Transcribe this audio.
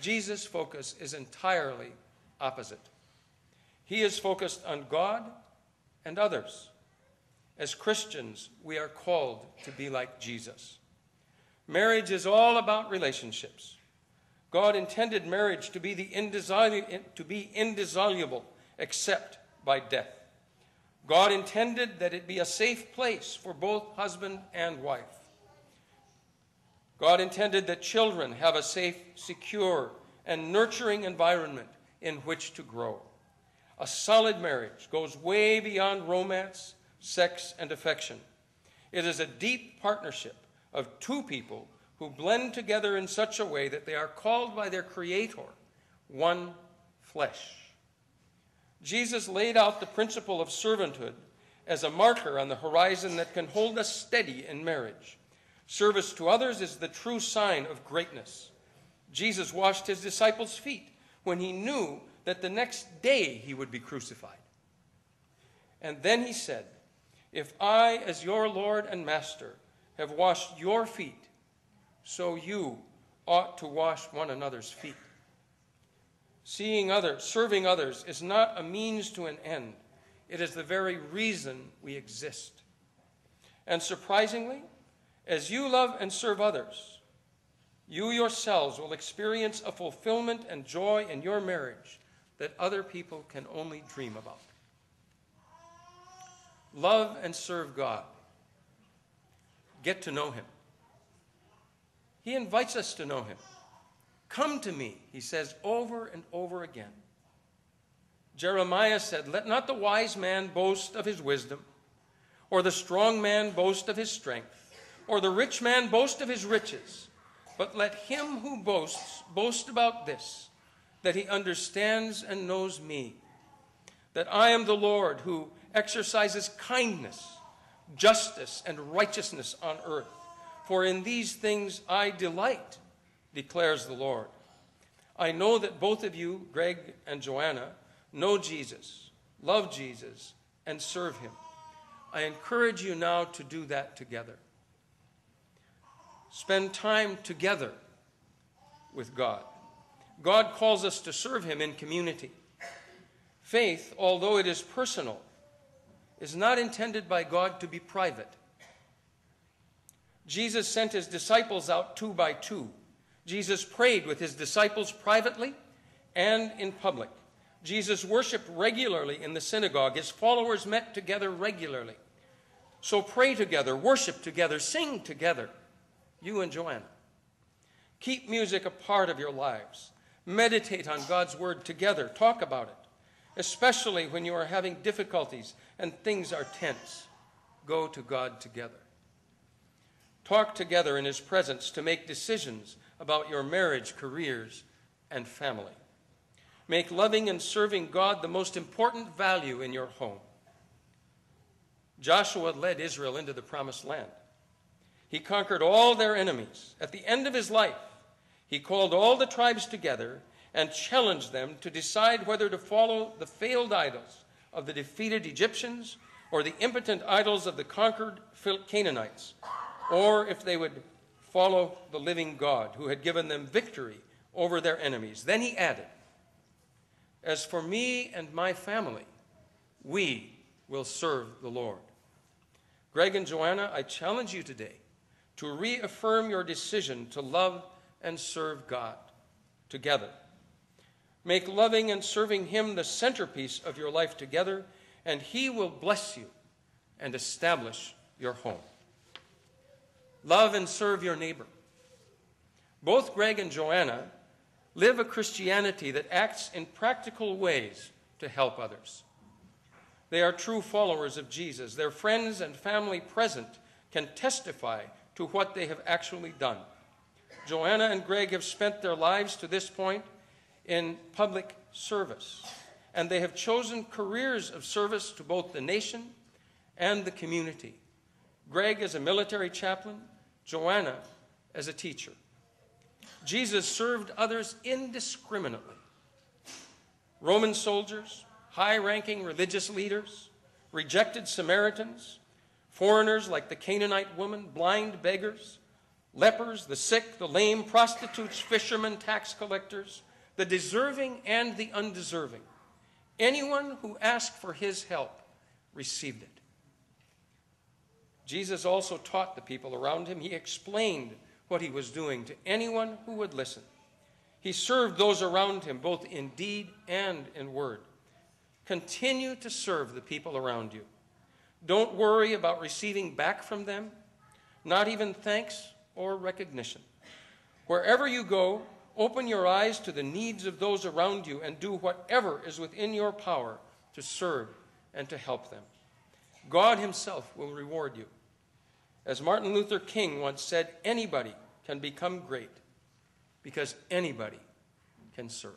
Jesus' focus is entirely opposite. He is focused on God and others. As Christians, we are called to be like Jesus. Marriage is all about relationships. God intended marriage to be indissoluble except by death. God intended that it be a safe place for both husband and wife. God intended that children have a safe, secure, and nurturing environment in which to grow. A solid marriage goes way beyond romance, sex, and affection. It is a deep partnership of two people who blend together in such a way that they are called by their Creator one flesh. Jesus laid out the principle of servanthood as a marker on the horizon that can hold us steady in marriage. Service to others is the true sign of greatness. Jesus washed his disciples' feet when he knew that the next day he would be crucified. And then he said, "If I, as your Lord and Master, have washed your feet, so you ought to wash one another's feet." Serving others is not a means to an end. It is the very reason we exist. And surprisingly, as you love and serve others, you yourselves will experience a fulfillment and joy in your marriage that other people can only dream about. Love and serve God. Get to know him. He invites us to know him. Come to me, he says over and over again. Jeremiah said, "Let not the wise man boast of his wisdom, or the strong man boast of his strength, or the rich man boast of his riches, but let him who boasts boast about this, that he understands and knows me, that I am the Lord who exercises kindness, justice, and righteousness on earth. For in these things I delight, declares the Lord." I know that both of you, Gregg and Joanna, know Jesus, love Jesus, and serve him. I encourage you now to do that together. Spend time together with God. God calls us to serve him in community. Faith, although it is personal, is not intended by God to be private. Jesus sent his disciples out 2 by 2. Jesus prayed with his disciples privately and in public. Jesus worshiped regularly in the synagogue. His followers met together regularly. So pray together, worship together, sing together, you and Joanna. Keep music a part of your lives. Meditate on God's word together. Talk about it, especially when you are having difficulties and things are tense. Go to God together. Talk together in his presence to make decisions about your marriage, careers, and family. Make loving and serving God the most important value in your home. Joshua led Israel into the promised land. He conquered all their enemies. At the end of his life, he called all the tribes together and challenged them to decide whether to follow the failed idols of the defeated Egyptians or the impotent idols of the conquered Canaanites, or if they would follow the living God who had given them victory over their enemies. Then he added, "As for me and my family, we will serve the Lord." Gregg and Joanna, I challenge you today to reaffirm your decision to love and serve God together. Make loving and serving him the centerpiece of your life together, and he will bless you and establish your home. Love and serve your neighbor. Both Gregg and Joanna live a Christianity that acts in practical ways to help others. They are true followers of Jesus. Their friends and family present can testify to what they have actually done. Joanna and Gregg have spent their lives to this point in public service, and they have chosen careers of service to both the nation and the community. Gregg as a military chaplain, Joanna as a teacher. Jesus served others indiscriminately. Roman soldiers, high-ranking religious leaders, rejected Samaritans, foreigners like the Canaanite woman, blind beggars, lepers, the sick, the lame, prostitutes, fishermen, tax collectors, the deserving and the undeserving. Anyone who asked for his help received it. Jesus also taught the people around him. He explained what he was doing to anyone who would listen. He served those around him, both in deed and in word. Continue to serve the people around you. Don't worry about receiving back from them, not even thanks or recognition. Wherever you go, open your eyes to the needs of those around you and do whatever is within your power to serve and to help them. God himself will reward you. As Martin Luther King once said, anybody can become great because anybody can serve.